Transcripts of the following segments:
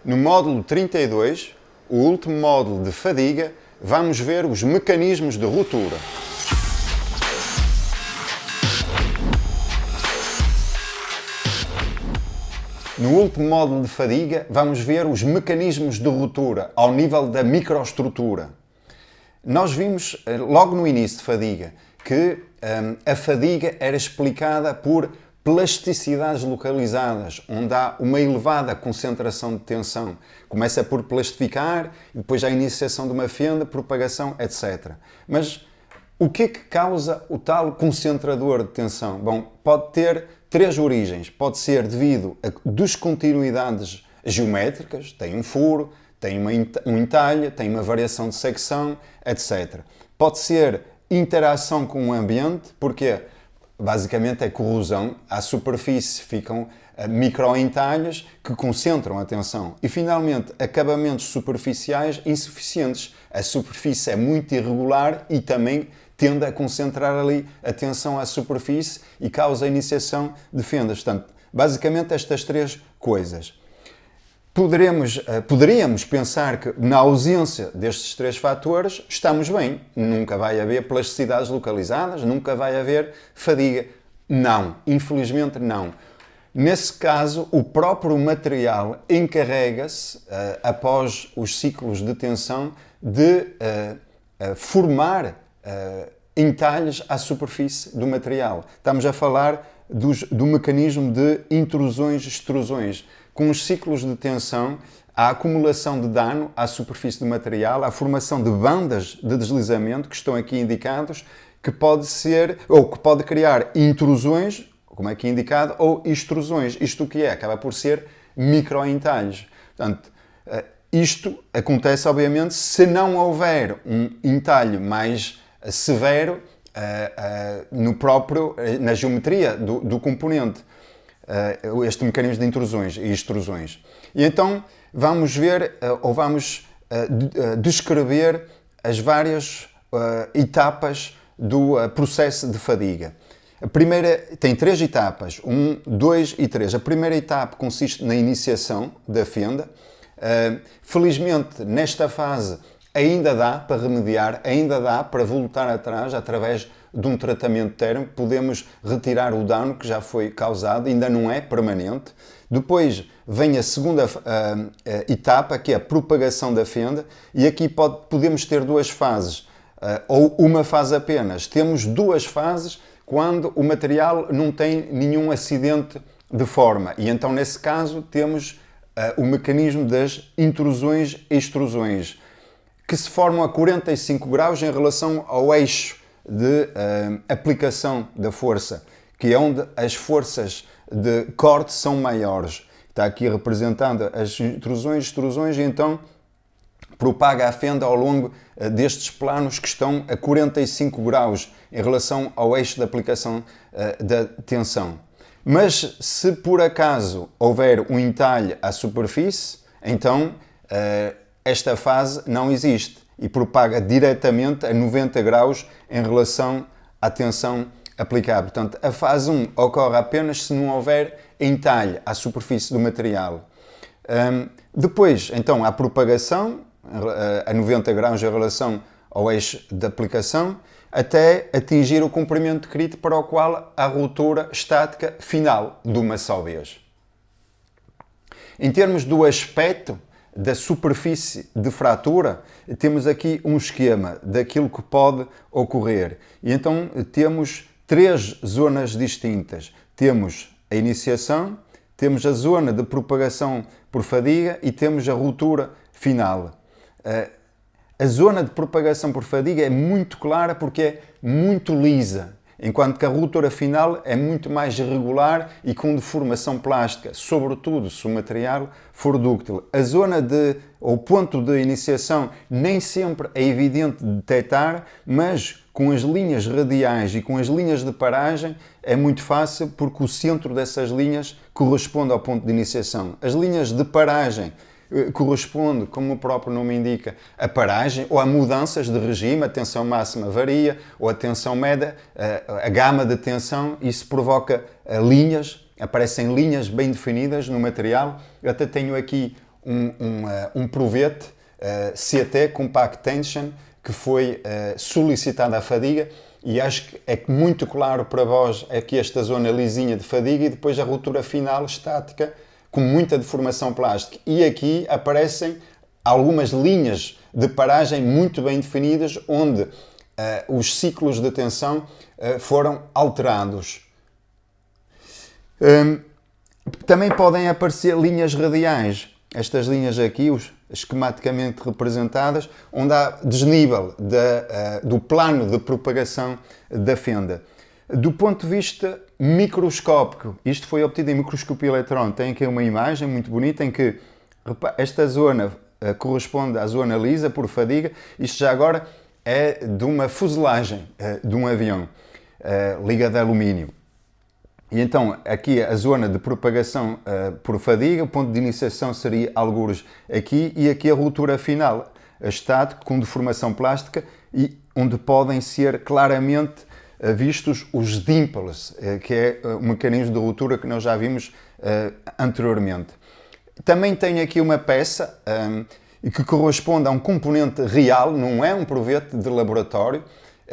No módulo 32, o último módulo de fadiga, vamos ver os mecanismos de ruptura. No último módulo de fadiga, vamos ver os mecanismos de ruptura ao nível da microestrutura. Nós vimos logo no início de fadiga que a fadiga era explicada por plasticidades localizadas, onde há uma elevada concentração de tensão. Começa por plastificar, depois há a iniciação de uma fenda, propagação, etc. Mas o que é que causa o tal concentrador de tensão? Bom, pode ter três origens. Pode ser devido a descontinuidades geométricas, tem um furo, tem um entalhe, tem uma variação de secção, etc. Pode ser interação com o ambiente, porque basicamente é corrosão. À superfície ficam microentalhes que concentram a tensão. E finalmente, acabamentos superficiais insuficientes. A superfície é muito irregular e também tende a concentrar ali a tensão à superfície e causa a iniciação de fendas. Portanto, basicamente estas três coisas. Poderíamos pensar que na ausência destes três fatores estamos bem. Nunca vai haver plasticidades localizadas, nunca vai haver fadiga. Não, infelizmente não. Nesse caso, o próprio material encarrega-se, após os ciclos de tensão, de formar entalhes à superfície do material. Estamos a falar do mecanismo de intrusões-extrusões. Com os ciclos de tensão, há acumulação de dano à superfície do material, há formação de bandas de deslizamento, que estão aqui indicados, que pode ser, ou que pode criar intrusões, como é aqui indicado, ou extrusões. Isto o que é? Acaba por ser microentalhes. Portanto, isto acontece, obviamente, se não houver um entalhe mais severo na geometria do componente. Este mecanismo de intrusões e extrusões. E então vamos ver, ou vamos descrever as várias etapas do processo de fadiga. A primeira tem três etapas, 1, 2 e 3. A primeira etapa consiste na iniciação da fenda. Felizmente, nesta fase, ainda dá para remediar, ainda dá para voltar atrás através de um tratamento térmico. Podemos retirar o dano que já foi causado, ainda não é permanente. Depois vem a segunda etapa, que é a propagação da fenda, e aqui podemos ter duas fases, ou uma fase apenas. Temos duas fases quando o material não tem nenhum acidente de forma, e então nesse caso temos o mecanismo das intrusões e extrusões, que se formam a 45 graus em relação ao eixo de aplicação da força, que é onde as forças de corte são maiores. Está aqui representando as intrusões e extrusões, e então propaga a fenda ao longo destes planos que estão a 45 graus em relação ao eixo de aplicação da tensão. Mas se por acaso houver um entalhe à superfície, então esta fase não existe e propaga diretamente a 90 graus em relação à tensão aplicada. Portanto, a fase 1 ocorre apenas se não houver entalhe à superfície do material. Depois, então, há propagação a 90 graus em relação ao eixo de aplicação, até atingir o comprimento crítico para o qual há a ruptura estática final de uma só vez. Em termos do aspecto da superfície de fratura, temos aqui um esquema daquilo que pode ocorrer. E então temos três zonas distintas. Temos a iniciação, temos a zona de propagação por fadiga e temos a ruptura final. A zona de propagação por fadiga é muito clara porque é muito lisa, enquanto que a ruptura final é muito mais irregular e com deformação plástica, sobretudo se o material for dúctil. A zona ou ponto de iniciação nem sempre é evidente de detectar, mas com as linhas radiais e com as linhas de paragem é muito fácil, porque o centro dessas linhas corresponde ao ponto de iniciação. As linhas de paragem corresponde, como o próprio nome indica, a paragem ou a mudanças de regime, a tensão máxima varia, ou a tensão média, a gama de tensão, isso provoca linhas, aparecem linhas bem definidas no material. Eu até tenho aqui um provete CT Compact Tension que foi solicitado à fadiga, e acho que é muito claro para vós aqui esta zona lisinha de fadiga e depois a ruptura final estática com muita deformação plástica. E aqui aparecem algumas linhas de paragem muito bem definidas, onde os ciclos de tensão foram alterados. Também podem aparecer linhas radiais. Estas linhas aqui, esquematicamente representadas, onde há desnível do plano de propagação da fenda. Do ponto de vista microscópico, isto foi obtido em microscopia eletrónica. Tem aqui uma imagem muito bonita em que esta zona corresponde à zona lisa por fadiga. Isto já agora é de uma fuselagem de um avião liga de alumínio. E então, aqui a zona de propagação por fadiga, o ponto de iniciação seria algures aqui, e aqui a ruptura final, estático, com deformação plástica, e onde podem ser claramente vistos os dimples, que é o mecanismo de ruptura que nós já vimos anteriormente. Também tem aqui uma peça que corresponde a um componente real, não é um provete de laboratório,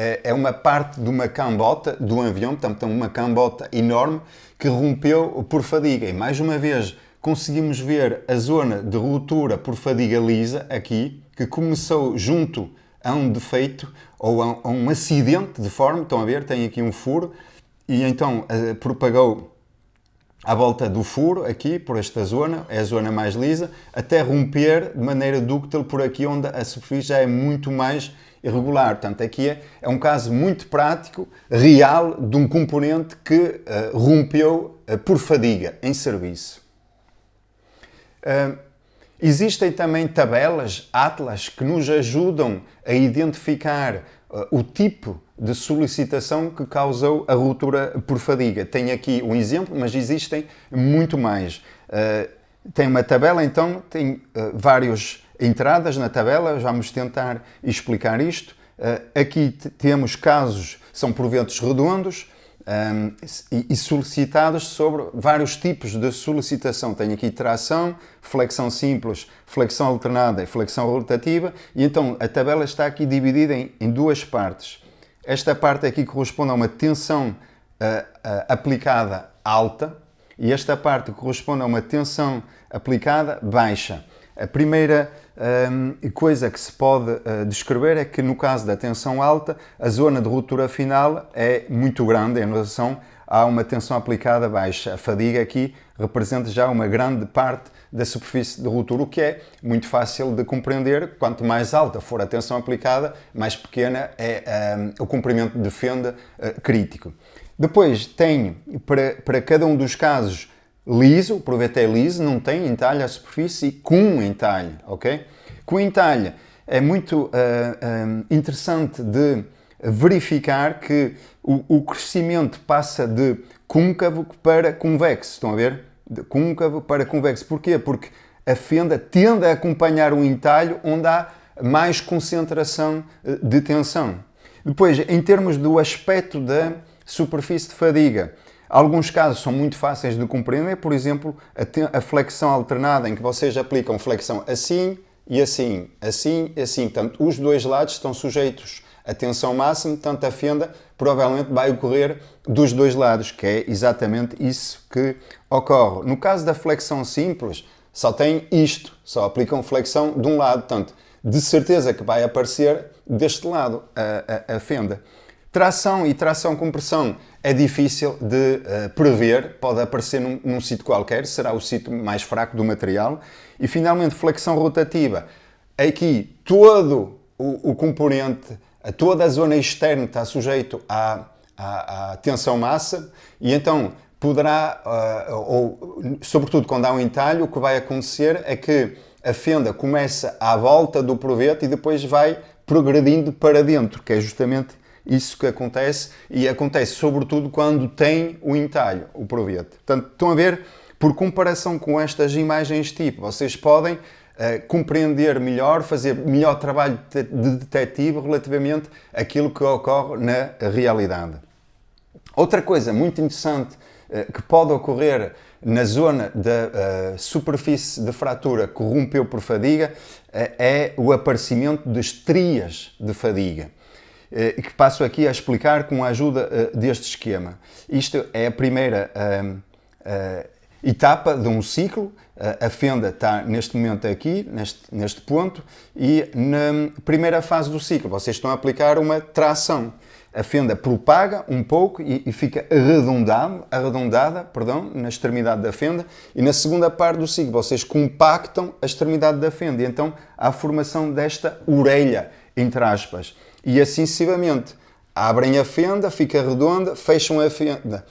é uma parte de uma cambota de um avião, portanto, uma cambota enorme que rompeu por fadiga. E mais uma vez conseguimos ver a zona de ruptura por fadiga lisa aqui, que começou junto a um defeito ou a um acidente de forma, estão a ver, tem aqui um furo, e então propagou à volta do furo, aqui, por esta zona, é a zona mais lisa, até romper de maneira dúctil por aqui, onde a superfície já é muito mais irregular. Portanto, aqui é um caso muito prático, real, de um componente que rompeu por fadiga em serviço. Existem também tabelas, atlas, que nos ajudam a identificar o tipo de solicitação que causou a ruptura por fadiga. Tem aqui um exemplo, mas existem muito mais. Tem uma tabela, então, tem várias entradas na tabela, vamos tentar explicar isto. Aqui temos casos, são proventos redondos e solicitados sobre vários tipos de solicitação. Tem aqui tração, flexão simples, flexão alternada e flexão rotativa, e então a tabela está aqui dividida em duas partes. Esta parte aqui corresponde a uma tensão aplicada alta, e esta parte corresponde a uma tensão aplicada baixa. A primeira coisa que se pode descrever é que no caso da tensão alta, a zona de ruptura final é muito grande em relação a uma tensão aplicada baixa. A fadiga aqui representa já uma grande parte da superfície de ruptura, o que é muito fácil de compreender. Quanto mais alta for a tensão aplicada, mais pequena é o comprimento de fenda crítico. Depois tem, para cada um dos casos, liso, o provete é liso, não tem entalhe à superfície, e com entalhe, ok? Com entalhe é muito interessante de verificar que o crescimento passa de côncavo para convexo, estão a ver? De côncavo para convexo. Porquê? Porque a fenda tende a acompanhar o entalhe onde há mais concentração de tensão. Depois, em termos do aspecto da superfície de fadiga, alguns casos são muito fáceis de compreender, por exemplo, a flexão alternada, em que vocês aplicam flexão assim e assim, assim e assim. Portanto, os dois lados estão sujeitos a tensão máxima, portanto a fenda provavelmente vai ocorrer dos dois lados, que é exatamente isso que ocorre. No caso da flexão simples, só tem isto, só aplicam flexão de um lado, portanto, de certeza que vai aparecer deste lado a fenda. Tração e tração-compressão é difícil de prever, pode aparecer num sítio qualquer, será o sítio mais fraco do material. E finalmente, flexão rotativa. Aqui todo o componente, toda a zona externa está sujeito à tensão-massa, e então poderá, sobretudo quando há um entalhe, o que vai acontecer é que a fenda começa à volta do provete e depois vai progredindo para dentro, que é justamente isso que acontece, e acontece sobretudo quando tem o entalhe, o provete. Portanto, estão a ver, por comparação com estas imagens tipo, vocês podem compreender melhor, fazer melhor trabalho de detetive relativamente àquilo que ocorre na realidade. Outra coisa muito interessante que pode ocorrer na zona da superfície de fratura que rompeu por fadiga, é o aparecimento de estrias de fadiga, que passo aqui a explicar com a ajuda deste esquema. Isto é a primeira etapa de um ciclo. A fenda está neste momento aqui, neste ponto, e na primeira fase do ciclo vocês estão a aplicar uma tração. A fenda propaga um pouco e fica arredondada, na extremidade da fenda, e na segunda parte do ciclo vocês compactam a extremidade da fenda, e então há a formação desta orelha, entre aspas, e assim sucessivamente. Abrem a fenda, fica redonda, fecham a fenda,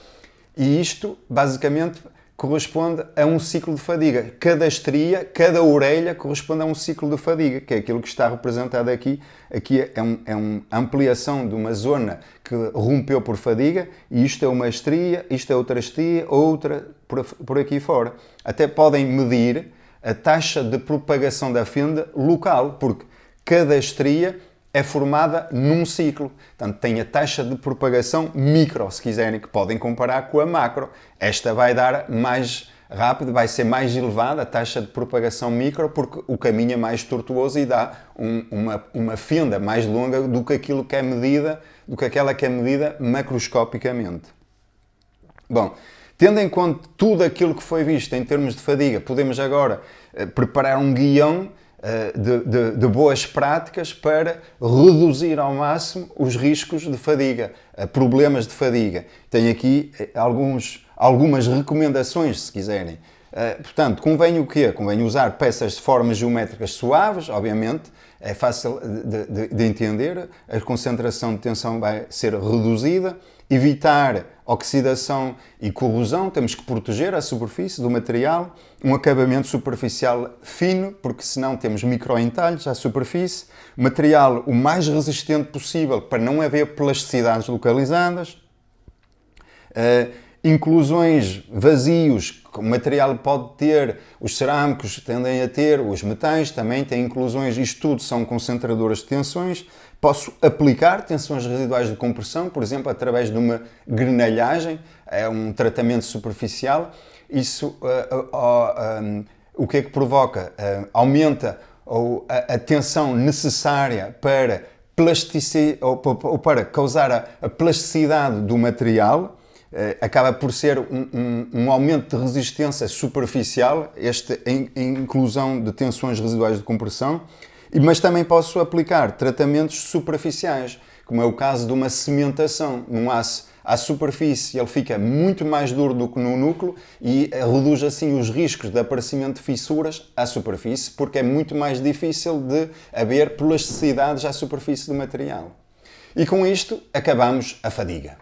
e isto basicamente corresponde a um ciclo de fadiga. Cada estria, cada orelha corresponde a um ciclo de fadiga, que é aquilo que está representado aqui. Aqui é uma ampliação de uma zona que rompeu por fadiga, e isto é uma estria, isto é outra estria, outra por aqui fora. Até podem medir a taxa de propagação da fenda local, porque cada estria é formada num ciclo. Portanto, tem a taxa de propagação micro, se quiserem, que podem comparar com a macro. Esta vai dar mais rápido, vai ser mais elevada a taxa de propagação micro, porque o caminho é mais tortuoso e dá uma fenda mais longa do que aquilo que é medida, do que aquela que é medida macroscopicamente. Bom, tendo em conta tudo aquilo que foi visto em termos de fadiga, podemos agora preparar um guião de boas práticas para reduzir ao máximo os riscos de fadiga, problemas de fadiga. Tenho aqui algumas recomendações, se quiserem. Portanto, convém o quê? Convém usar peças de formas geométricas suaves, obviamente, é fácil de entender, a concentração de tensão vai ser reduzida, evitar oxidação e corrosão, temos que proteger a superfície do material, um acabamento superficial fino, porque senão temos microentalhos à superfície, material o mais resistente possível para não haver plasticidades localizadas, inclusões vazios que o material pode ter, os cerâmicos tendem a ter, os metais também têm inclusões, isto tudo são concentradoras de tensões. Posso aplicar tensões residuais de compressão, por exemplo, através de uma grenalhagem, é um tratamento superficial. Isso o que é que provoca? Aumenta a tensão necessária para ou para causar a plasticidade do material. Acaba por ser um aumento de resistência superficial, esta inclusão de tensões residuais de compressão, mas também posso aplicar tratamentos superficiais, como é o caso de uma cimentação num aço à superfície, ele fica muito mais duro do que no núcleo e reduz assim os riscos de aparecimento de fissuras à superfície, porque é muito mais difícil de haver plasticidades à superfície do material. E com isto acabamos a fadiga.